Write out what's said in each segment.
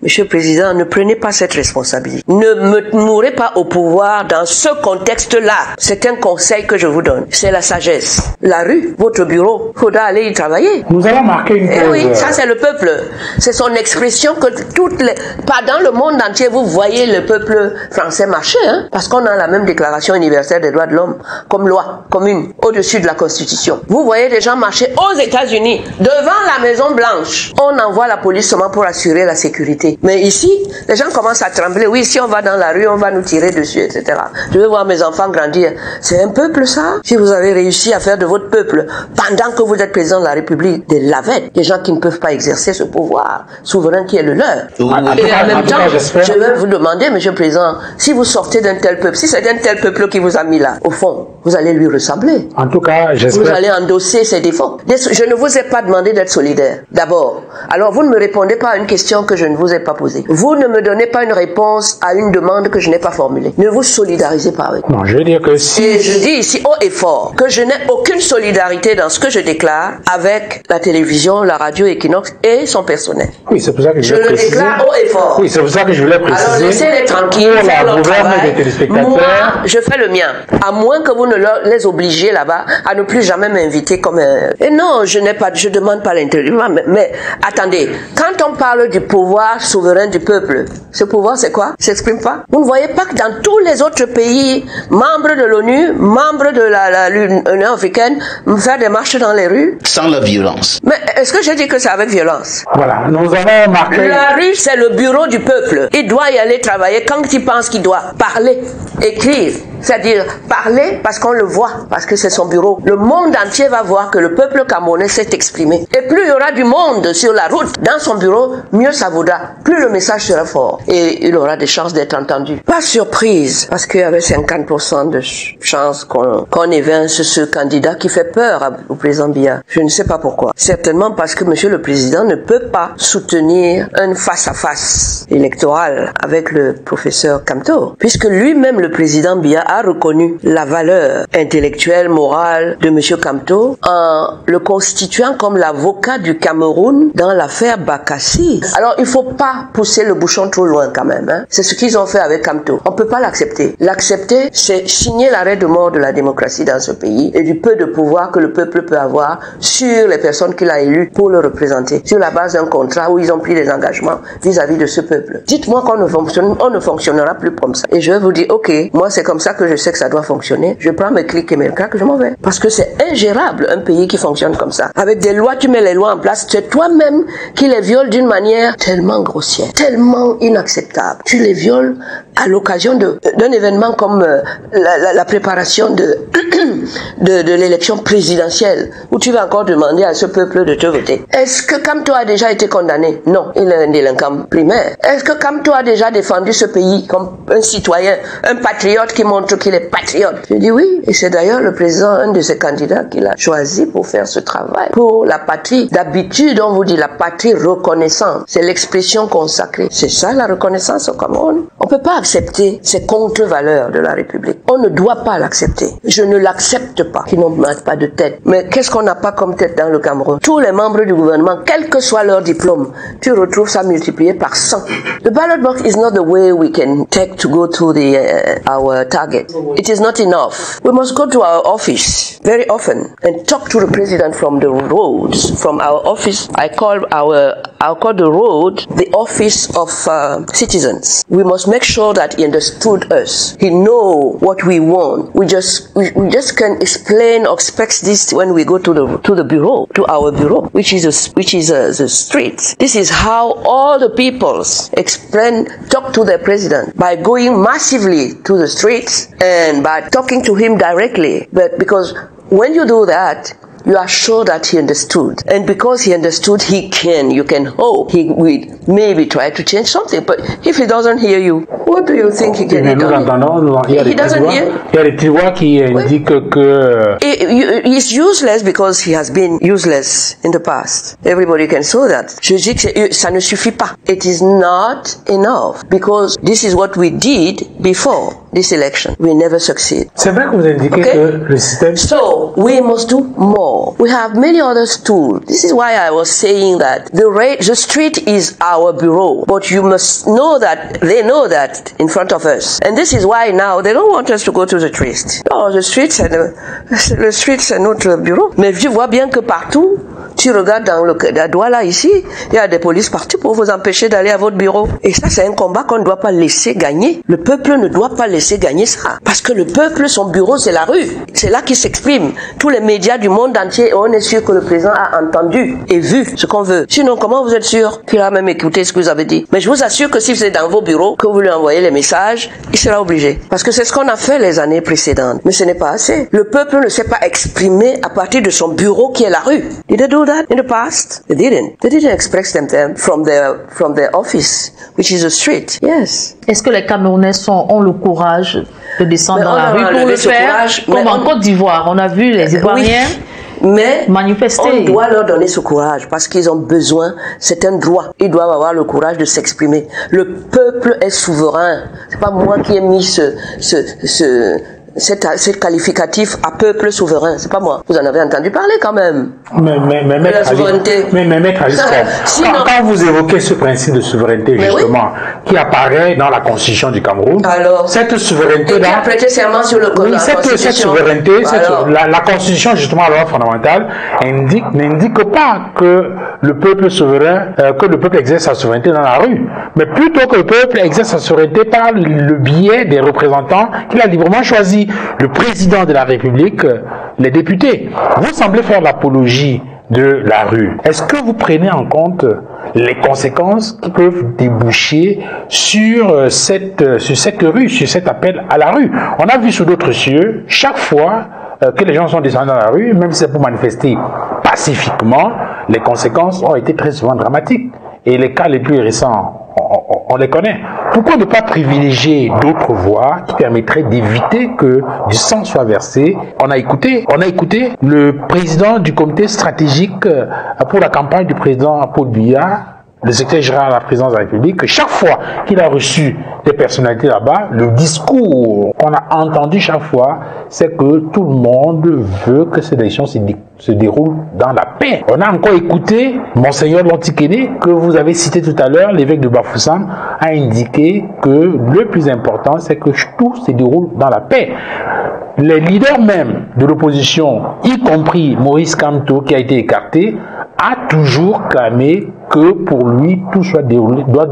Monsieur le Président, ne prenez pas cette responsabilité. Ne me mourrez pas au pouvoir dans ce contexte-là. C'est un conseil que je vous donne. C'est la sagesse. La rue, votre bureau, il faudra aller y travailler. Nous allons marquer une pause. Eh oui, ça c'est le peuple. C'est son expression que pas dans le monde entier, vous voyez le peuple français marcher, hein, parce qu'on a la même déclaration universelle des droits de l'homme comme loi commune au-dessus de la Constitution. Vous voyez des gens marcher aux États-Unis devant la Maison Blanche. On envoie la police seulement pour assurer la sécurité. Mais ici, les gens commencent à trembler. Oui, si on va dans la rue, on va nous tirer dessus, etc. Je veux voir mes enfants grandir. C'est un peuple, ça. Si vous avez réussi à faire de votre peuple, pendant que vous êtes président de la République, des lavettes, des gens qui ne peuvent pas exercer ce pouvoir souverain qui est le leur. Et en même temps, je vais vous demander, Monsieur le Président, si vous sortez d'un tel peuple, si c'est un tel peuple qui vous a mis là, au fond, vous allez lui ressembler. En tout cas, j'espère. Vous allez endosser ses défauts. Je ne vous ai pas demandé d'être solidaire, d'abord. Alors, vous ne me répondez pas à une question que je ne vous ai pas posée. Vous ne me donnez pas une réponse à une demande que je n'ai pas formulée. Ne vous solidarisez pas avec moi. Non, je veux dire que si... Et je dis ici haut et fort que je n'ai aucune solidarité dans ce que je déclare avec la télévision, la radio Equinox et son personnel. Oui, c'est pour ça que je voulais préciser. Je le déclare haut et fort. Oui, c'est pour ça que je voulais préciser. Alors, laissez-les tranquilles, pour faire la leur gouverne travail. des téléspectateurs. Moi, je fais le mien. À moins que vous ne les obligiez là-bas à ne plus jamais m'inviter comme un... Et non, je demande pas l'interview. Mais attendez, quand on parle du pouvoir souverain du peuple, ce pouvoir c'est quoi? S'exprime pas? Vous ne voyez pas que dans tous les autres pays, membres de l'ONU, membres de l'Union africaine, faire des marches dans les rues? Sans la violence. Mais est-ce que j'ai dit que c'est avec violence? Voilà, nous avons marqué... La rue, c'est le bureau du peuple. Il doit y aller travailler quand il pense qu'il doit parler, écrire. C'est-à-dire parler parce qu'on le voit, parce que c'est son bureau. Le monde entier va voir que le peuple camerounais s'est exprimé. Et plus il y aura du monde sur la route, dans son bureau, mieux ça vaudra. Plus le message sera fort. Et il aura des chances d'être entendu. Pas surprise, parce qu'il y avait 50% de chances qu'on évince ce candidat qui fait peur au président Biya. Je ne sais pas pourquoi. Certainement parce que monsieur le président ne peut pas soutenir un face-à-face électoral avec le professeur Kamto. Puisque lui-même, le président Biya, a reconnu la valeur intellectuelle, morale de M. Kamto en le constituant comme l'avocat du Cameroun dans l'affaire Bakassi. Alors, il ne faut pas pousser le bouchon trop loin quand même. Hein. C'est ce qu'ils ont fait avec Kamto. On ne peut pas l'accepter. L'accepter, c'est signer l'arrêt de mort de la démocratie dans ce pays et du peu de pouvoir que le peuple peut avoir sur les personnes qu'il a élues pour le représenter, sur la base d'un contrat où ils ont pris des engagements vis-à-vis de ce peuple. Dites-moi qu'on ne fonctionnera plus comme ça. Et je vais vous dire, ok, moi c'est comme ça que je sais que ça doit fonctionner. Je prends mes clics et mes craques, je m'en vais. Parce que c'est ingérable un pays qui fonctionne comme ça. Avec des lois, tu mets les lois en place, c'est toi-même qui les violes d'une manière tellement grossière, tellement inacceptable. Tu les violes à l'occasion d'un événement comme la préparation de l'élection présidentielle, où tu vas encore demander à ce peuple de te voter. Est-ce que Kamto a déjà été condamné? Non, il est un délinquant primaire. Est-ce que Kamto a déjà défendu ce pays comme un citoyen, un patriote qui montre qu'il est patriote? Je dis oui, et c'est d'ailleurs le président, un de ses candidats qu'il a choisi pour faire ce travail, pour la patrie. D'habitude, on vous dit la patrie reconnaissante. C'est l'expression consacrée. C'est ça la reconnaissance au Cameroun. On ne peut pas accepter ces contre-valeurs de la République. On ne doit pas l'accepter. Je ne l'accepte pas. Qui n'ont pas de tête. Mais qu'est-ce qu'on n'a pas comme tête dans le Cameroun? Tous les membres du gouvernement, quel que soit leur diplôme, tu retrouves ça multiplié par 100. The ballot box is not the way we can take to go to our target. It is not enough. We must go to our office very often and talk to the president from the roads. From our office, I call the road the office of citizens. We must make sure that he understood us. He know what we want. We just can explain or expect this when we go to the bureau, to our bureau, which is the street. This is how all the peoples talk to their president, by going massively to the streets and by talking to him directly. But because when you do that, you are sure that he understood. And because he understood, you can hope he will maybe try to change something. But if he doesn't hear you, what do you think he can do? He doesn't hear. Il y a des petits voix qui indiquent que... He's useless because he has been useless in the past. Everybody can say that. Je dis que ça ne suffit pas. It is not enough because this is what we did before. this election, we never succeed. C'est vrai que vous indiquez que le système... So, we must do more. We have many other tools. This is why I was saying that the street is our bureau, but you must know that they know that in front of us. And this is why now they don't want us to go to the street. No, the street, c'est notre bureau. Mais je vois bien que partout, tu regardes dans la Douala ici, il y a des polices partout pour vous empêcher d'aller à votre bureau. Et ça, c'est un combat qu'on ne doit pas laisser gagner. Le peuple ne doit pas laisser gagner ça. Parce que le peuple, son bureau, c'est la rue. C'est là qu'il s'exprime. Tous les médias du monde entier, on est sûr que le président a entendu et vu ce qu'on veut. Sinon, comment vous êtes sûr qu'il a même écouté ce que vous avez dit? Mais je vous assure que si vous êtes dans vos bureaux, que vous lui envoyez les messages, il sera obligé. Parce que c'est ce qu'on a fait les années précédentes. Mais ce n'est pas assez. Le peuple ne s'est pas exprimé à partir de son bureau qui est la rue. Did they do that in the past? They didn't. They didn't express them from their office, which is the street. Yes. Est-ce que les Camerounais ont le courage de descendre dans la rue pour le faire? Comme en Côte d'Ivoire, on a vu les Ivoiriens manifester. On doit leur donner ce courage parce qu'ils ont besoin, c'est un droit. Ils doivent avoir le courage de s'exprimer. Le peuple est souverain. C'est pas moi qui ai mis cet qualificatif à peuple souverain, c'est pas moi. Vous en avez entendu parler quand même. Mais Maître Alice, quand vous évoquez ce principe de souveraineté, justement, qui apparaît dans la Constitution du Cameroun, alors, cette souveraineté-là... Qui a prêté serment sur le code de la Constitution. Cette souveraineté, la Constitution, justement, la loi fondamentale, n'indique pas que le peuple souverain, que le peuple exerce sa souveraineté dans la rue, mais plutôt que le peuple exerce sa souveraineté par le biais des représentants qu'il a librement choisis. Le président de la République, les députés. Vous semblez faire l'apologie de la rue. Est-ce que vous prenez en compte les conséquences qui peuvent déboucher sur cette rue, sur cet appel à la rue? On a vu sur d'autres cieux, chaque fois que les gens sont descendus dans la rue, même si c'est pour manifester pacifiquement, les conséquences ont été très souvent dramatiques. Et les cas les plus récents, on les connaît. Pourquoi ne pas privilégier d'autres voies qui permettraient d'éviter que du sang soit versé? On a écouté le président du comité stratégique pour la campagne du président Paul Biya, le secrétaire général de la présidence de la République, que chaque fois qu'il a reçu des personnalités là-bas, le discours qu'on a entendu chaque fois, c'est que tout le monde veut que cette élection se déroule dans la paix. On a encore écouté Monseigneur Lontikene, que vous avez cité tout à l'heure, l'évêque de Bafoussam, a indiqué que le plus important, c'est que tout se déroule dans la paix. Les leaders même de l'opposition, y compris Maurice Kamto, qui a été écarté, a toujours clamé que pour lui, tout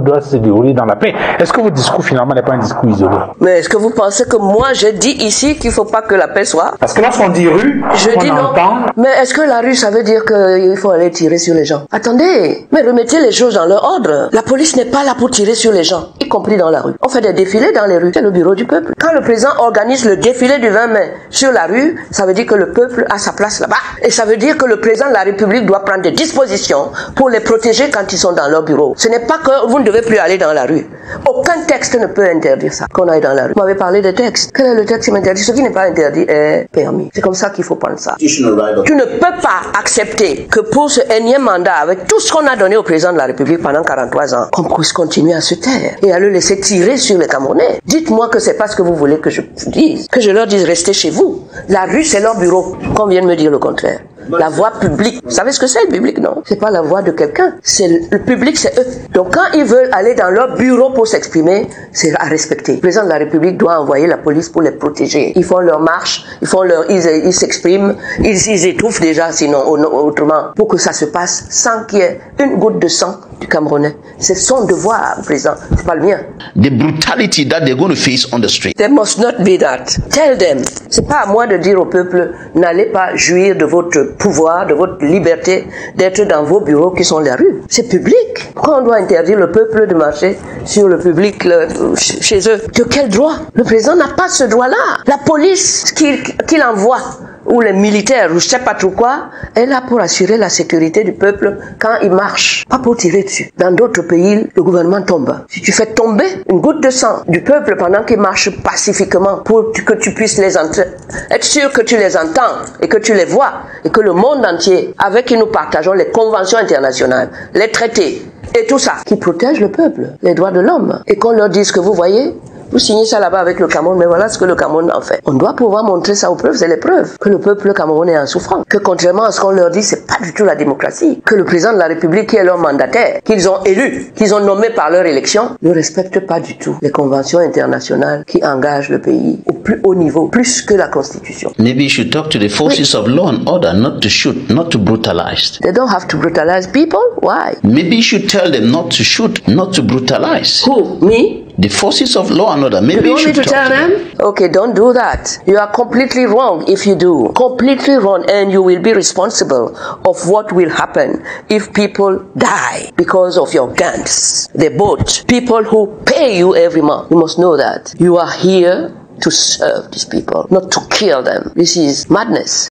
doit se dérouler dans la paix. Est-ce que votre discours finalement n'est pas un discours isolé? Mais est-ce que vous pensez que moi je dis ici qu'il ne faut pas que la paix soit? Parce que lorsqu'on dit rue, on entend... Mais est-ce que la rue, ça veut dire qu'il faut aller tirer sur les gens? Attendez, mais remettez les choses dans leur ordre. La police n'est pas là pour tirer sur les gens, y compris dans la rue. On fait des défilés dans les rues, c'est le bureau du peuple. Quand le président organise le défilé du 20 mai sur la rue, ça veut dire que le peuple a sa place là-bas. Et ça veut dire que le président de la République doit prendre des dispositions pour les protéger quand ils sont dans leur bureau. Ce n'est pas que vous ne devez plus aller dans la rue. Aucun texte ne peut interdire ça, qu'on aille dans la rue. Vous m'avez parlé de texte. Quel est le texte qui m'interdit? Ce qui n'est pas interdit est permis. C'est comme ça qu'il faut prendre ça. Tu ne peux pas accepter que pour ce énième mandat, avec tout ce qu'on a donné au président de la République pendant 43 ans, qu'on puisse continuer à se taire et à le laisser tirer sur les Camerounais. Dites-moi que c'est pas ce que vous voulez que je vous dise. Que je leur dise restez chez vous. La rue, c'est leur bureau. Qu'on vient de me dire le contraire. La voie publique. Vous savez ce que c'est le public, non? C'est pas la voix de quelqu'un. C'est le public, c'est eux. Donc quand ils veulent aller dans leur bureau pour s'exprimer, c'est à respecter. Le président de la République doit envoyer la police pour les protéger. Ils font leur marche, ils s'expriment, ils étouffent déjà sinon autrement pour que ça se passe sans qu'il y ait une goutte de sang du Camerounais. C'est son devoir, président. C'est pas le mien. The brutality that they're going to face on the street. There must not be that. Tell them. C'est pas à moi de dire au peuple, n'allez pas jouir de votre pouvoir, de votre liberté d'être dans vos bureaux qui sont la rue. C'est public. Pourquoi on doit interdire le peuple de marcher sur le public chez eux? De quel droit? Le président n'a pas ce droit-là. La police qu'il envoie, ou les militaires, ou je sais pas trop quoi, est là pour assurer la sécurité du peuple quand il marche, pas pour tirer dessus. Dans d'autres pays, le gouvernement tombe. Si tu fais tomber une goutte de sang du peuple pendant qu'il marche pacifiquement, pour que tu puisses être sûr que tu les entends et que tu les vois, et que le monde entier, avec qui nous partageons les conventions internationales, les traités, et tout ça, qui protège le peuple, les droits de l'homme, et qu'on leur dise que vous voyez, Vous signez ça là-bas avec le Cameroun, mais voilà ce que le Cameroun en fait. On doit pouvoir montrer ça aux preuves, c'est les preuves. Que le peuple camerounais est en souffrance. Que contrairement à ce qu'on leur dit, c'est pas du tout la démocratie. Que le président de la République, qui est leur mandataire, qu'ils ont élu, qu'ils ont nommé par leur élection, ne respecte pas du tout les conventions internationales qui engagent le pays au plus haut niveau, plus que la Constitution. Maybe you should talk to the forces of law and order not to shoot, not to brutalize. They don't have to brutalize people. Why? Maybe you should tell them not to shoot, not to brutalize. Who? Me? The forces of law and order. Maybe you want me to tell them? Okay, don't do that. You are completely wrong if you do. Completely wrong, and you will be responsible of what will happen if people die because of your guns. They bought people who pay you every month. You must know that. You are here to serve these people, not to kill them. This is madness.